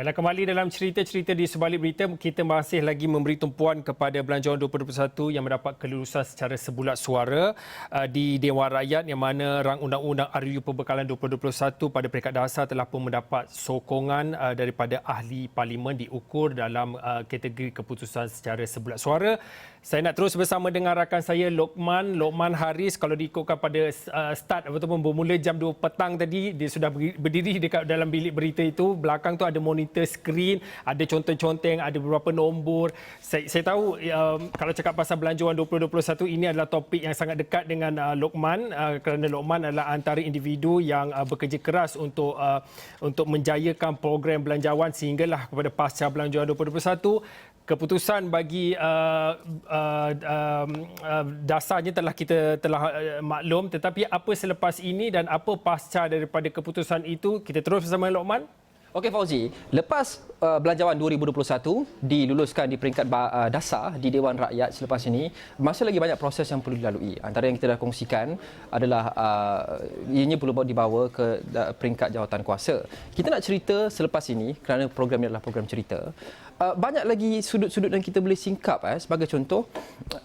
Baiklah, kembali dalam cerita-cerita di sebalik berita, kita masih lagi memberi tumpuan kepada Belanjawan 2021 yang mendapat kelulusan secara sebulat suara di Dewan Rakyat, yang mana rang undang-undang RUU Pembekalan 2021 pada peringkat dasar telah pun mendapat sokongan daripada ahli parlimen diukur dalam kategori keputusan secara sebulat suara. Saya nak terus bersama dengan rakan saya Lokman Haris. Kalau diikutkan pada start ataupun bermula jam 2 petang tadi, dia sudah berdiri dekat dalam bilik berita itu. Belakang tu ada monitor skrin, ada conteng-conteng, ada beberapa nombor. Saya tahu kalau cakap pasal Belanjawan 2021, ini adalah topik yang sangat dekat dengan Lokman, kerana Lokman adalah antara individu yang bekerja keras untuk menjayakan program belanjawan sehinggalah kepada pasca Belanjawan 2021. Keputusan bagi dasarnya kita telah maklum, tetapi apa selepas ini dan apa pasca daripada keputusan itu, kita terus bersama Lokman. Okey Fauzi, lepas Belanjawan 2021 diluluskan di peringkat dasar di Dewan Rakyat selepas ini, masih lagi banyak proses yang perlu dilalui. Antara yang kita dah kongsikan adalah ianya perlu dibawa ke peringkat jawatankuasa. Kita nak cerita selepas ini kerana program ini adalah program cerita. Banyak lagi sudut-sudut yang kita boleh singkap. Sebagai contoh,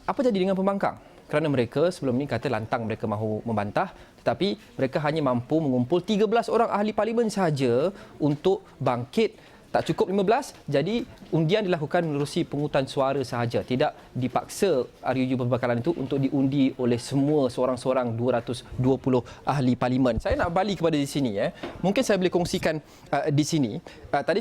apa jadi dengan pembangkang? Kerana mereka sebelum ini kata lantang mereka mahu membantah, tetapi mereka hanya mampu mengumpul 13 orang ahli parlimen sahaja untuk bangkit. Tak cukup 15, jadi undian dilakukan menerusi pungutan suara sahaja. Tidak dipaksa RUU Pembekalan itu untuk diundi oleh semua seorang-seorang 220 ahli parlimen. Saya nak balik kepada di sini. Mungkin saya boleh kongsikan di sini. Tadi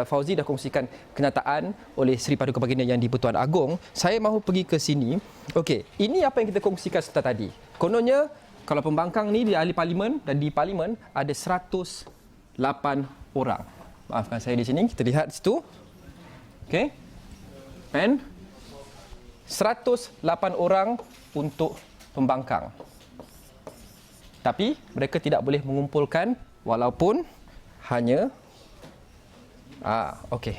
Fauzi dah kongsikan kenyataan oleh Seri Paduka Baginda Yang di-Pertuan Agong. Saya mahu pergi ke sini. Okey, ini apa yang kita kongsikan sebentar tadi. Kononnya, kalau pembangkang ni di ahli parlimen dan di parlimen ada 108 orang. Maafkan saya di sini, kita lihat situ. Okey. And 108 orang untuk pembangkang. Tapi mereka tidak boleh mengumpulkan walaupun hanya okey.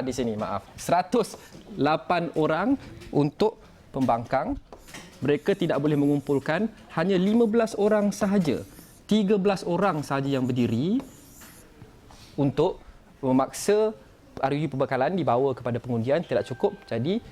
Di sini maaf. 108 orang untuk pembangkang. Mereka tidak boleh mengumpulkan, hanya 15 orang sahaja. 13 orang sahaja yang berdiri untuk memaksa RUU Pembekalan dibawa kepada pengundian tidak cukup. Jadi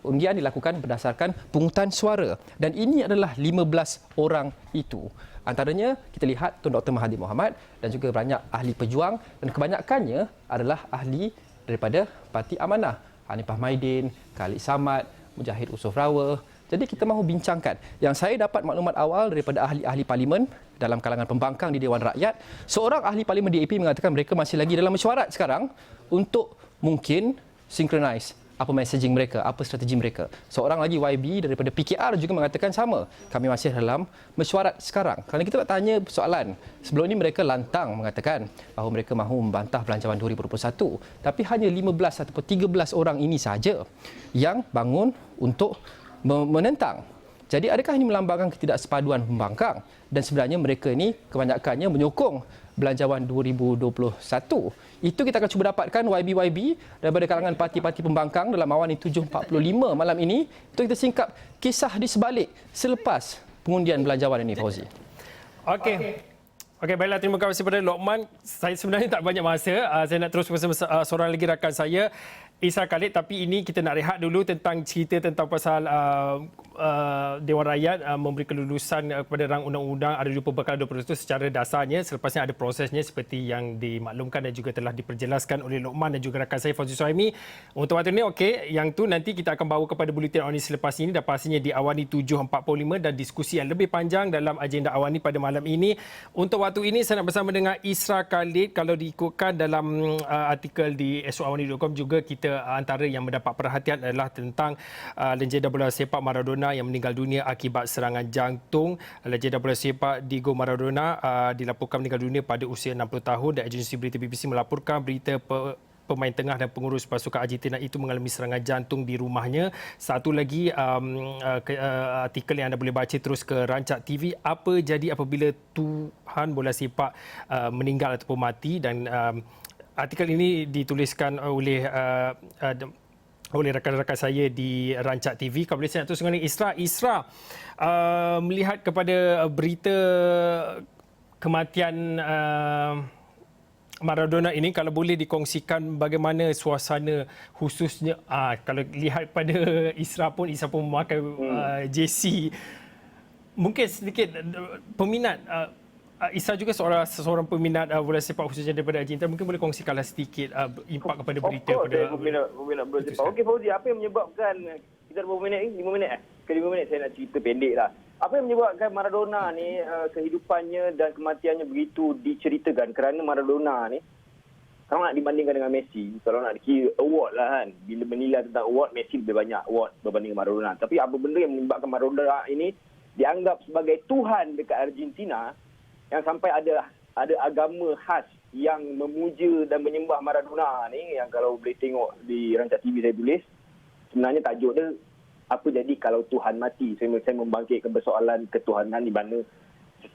undian dilakukan berdasarkan pungutan suara. Dan ini adalah 15 orang itu. Antaranya kita lihat Tun Dr. Mahathir Mohamad dan juga banyak ahli pejuang, dan kebanyakannya adalah ahli daripada Parti Amanah. Hanifah Maidin, Khalid Samad, Mujahid Usuf Rawa. Jadi kita mahu bincangkan. Yang saya dapat maklumat awal daripada ahli-ahli parlimen dalam kalangan pembangkang di Dewan Rakyat, seorang ahli parlimen DAP mengatakan mereka masih lagi dalam mesyuarat sekarang untuk mungkin synchronize apa messaging mereka, apa strategi mereka. Seorang lagi YB daripada PKR juga mengatakan sama. Kami masih dalam mesyuarat sekarang. Kerana kita nak tanya soalan. Sebelum ini mereka lantang mengatakan bahawa mereka mahu membantah Belanjawan 2021. Tapi hanya 15 ataupun 13 orang ini sahaja yang bangun untuk menentang. Jadi adakah ini melambangkan ketidaksepaduan pembangkang? Dan sebenarnya mereka ini kebanyakannya menyokong Belanjawan 2021. Itu kita akan cuba dapatkan YB daripada kalangan parti-parti pembangkang dalam Awani 745 malam ini. Itu kita singkap kisah di sebalik selepas pengundian belanjawan ini, Fauzi. Okey, baiklah, terima kasih kepada Lokman. Saya sebenarnya tak banyak masa. Saya nak terus bersama seorang lagi rakan saya, Isra Khalid, tapi ini kita nak rehat dulu tentang cerita tentang pasal Dewan Rakyat memberi kelulusan kepada rang undang-undang RUU Pembekalan 2021 secara dasarnya. Selepasnya ada prosesnya seperti yang dimaklumkan dan juga telah diperjelaskan oleh Lokman dan juga rakan saya Fauzi Suhaimi. Untuk waktu ini, okey, yang tu nanti kita akan bawa kepada Buletin Awani selepas ini dan pastinya di Awani 745 dan diskusi yang lebih panjang dalam agenda Awani pada malam ini. Untuk waktu ini saya nak bersama dengan Isra Khalid. Kalau diikutkan dalam artikel di esokawani.com juga, kita antara yang mendapat perhatian adalah tentang legenda bola sepak Maradona yang meninggal dunia akibat serangan jantung. Legenda bola sepak Diego Maradona dilaporkan meninggal dunia pada usia 60 tahun dan agensi berita BBC melaporkan berita pemain tengah dan pengurus pasukan Argentina itu mengalami serangan jantung di rumahnya. Satu lagi artikel yang anda boleh baca terus ke Rancak TV, apa jadi apabila Tuhan bola sepak meninggal ataupun mati, dan artikel ini dituliskan oleh rakan-rakan saya di Rancak TV. Kalau boleh saya nak terus dengan Isra, melihat kepada berita kematian Maradona ini, kalau boleh dikongsikan bagaimana suasana khususnya kalau lihat pada Isra pun memakai jersey. Mungkin sedikit peminat Isra juga seorang peminat bola sepak khususnya daripada Argentina. Mungkin boleh kongsikanlah sedikit impak kepada berita saya peminat bola sepak. Okey Fauzi, apa yang menyebabkan kita 5 minit ni? 5 minit Ke 5 minit saya nak cerita pendek lah. Apa yang menyebabkan Maradona ni kehidupannya dan kematiannya begitu diceritakan? Kerana Maradona ni, kalau nak dibandingkan dengan Messi, kalau nak dikira award lah kan, bila menilai tentang award, Messi lebih banyak award berbanding Maradona. Tapi apa benda yang menyebabkan Maradona ini dianggap sebagai Tuhan dekat Argentina, yang sampai ada agama khas yang memuja dan menyembah Maradona ni, yang kalau boleh tengok di rancak TV saya tulis, sebenarnya tajuk dia, apa jadi kalau Tuhan mati? Saya membangkitkan persoalan ketuhanan di mana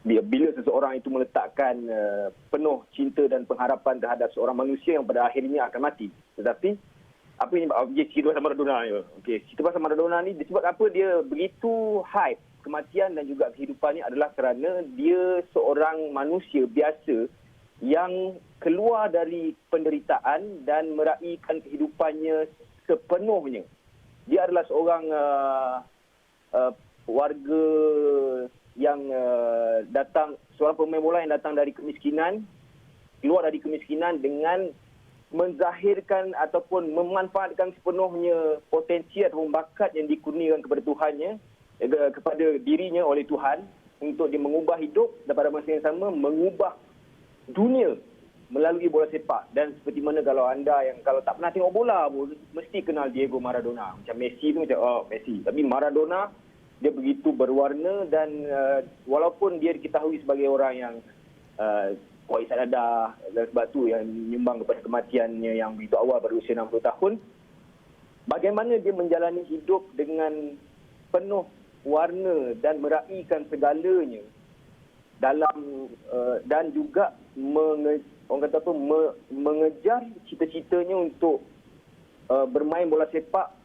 bila seseorang itu meletakkan penuh cinta dan pengharapan terhadap seorang manusia yang pada akhirnya akan mati. Tetapi apa yang cerita pasal Maradona ni? Okey, cerita pasal Maradona ni disebab apa dia begitu hype kematian dan juga kehidupannya adalah kerana dia seorang manusia biasa yang keluar dari penderitaan dan meraihkan kehidupannya sepenuhnya. Dia adalah seorang warga yang datang, seorang pemain bola yang datang dari kemiskinan, keluar dari kemiskinan dengan menzahirkan ataupun memanfaatkan sepenuhnya potensi atau bakat yang dikurniakan kepada Tuhannya, kepada dirinya oleh Tuhan, untuk dia mengubah hidup dan pada masa yang sama mengubah dunia melalui bola sepak. Dan seperti mana kalau anda yang kalau tak pernah tengok bola pun mesti kenal Diego Maradona. Macam Messi tu macam Messi, tapi Maradona dia begitu berwarna dan walaupun dia diketahui sebagai orang yang kuat dadah, dan sebab tu yang menyumbang kepada kematiannya yang begitu awal pada usia 60 tahun, bagaimana dia menjalani hidup dengan penuh warna dan meraihkan segalanya dalam dan juga mengejar cita-citanya untuk bermain bola sepak,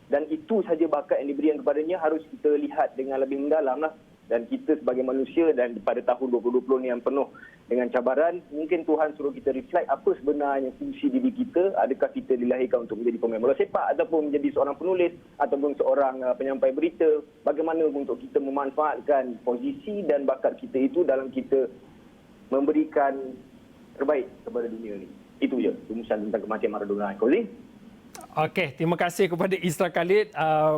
dan itu saja bakat yang diberikan kepadanya harus kita lihat dengan lebih mendalam lah. Dan kita sebagai manusia dan pada tahun 2020 ni yang penuh dengan cabaran, mungkin Tuhan suruh kita reflect apa sebenarnya fungsi diri kita. Adakah kita dilahirkan untuk menjadi pemain bola sepak ataupun menjadi seorang penulis ataupun seorang penyampai berita? Bagaimana untuk kita memanfaatkan posisi dan bakat kita itu dalam kita memberikan terbaik kepada dunia ni. Itu je rumusan tentang kematian Maradona. Kozi? Okey, terima kasih kepada Isra Khalid.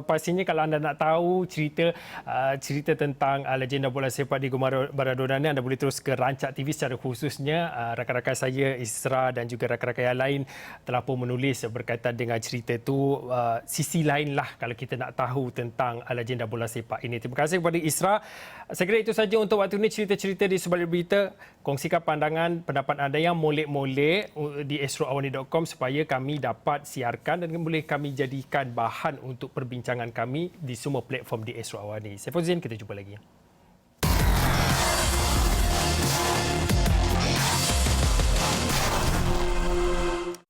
Pastinya kalau anda nak tahu cerita tentang legenda bola sepak Diego Maradona ni, anda boleh terus ke Rancak TV secara khususnya. Rakan-rakan saya Isra dan juga rakan-rakan yang lain telah pun menulis berkaitan dengan cerita itu. Sisi lain lah kalau kita nak tahu tentang legenda bola sepak ini. Terima kasih kepada Isra. Saya kira itu saja untuk waktu ini, cerita-cerita di sebalik berita. Kongsikan pandangan, pendapat anda yang molek-molek di astroawani.com supaya kami dapat siarkan dan boleh kami jadikan bahan untuk perbincangan kami di semua platform di Astro Awani. Saya Fauzin, kita jumpa lagi.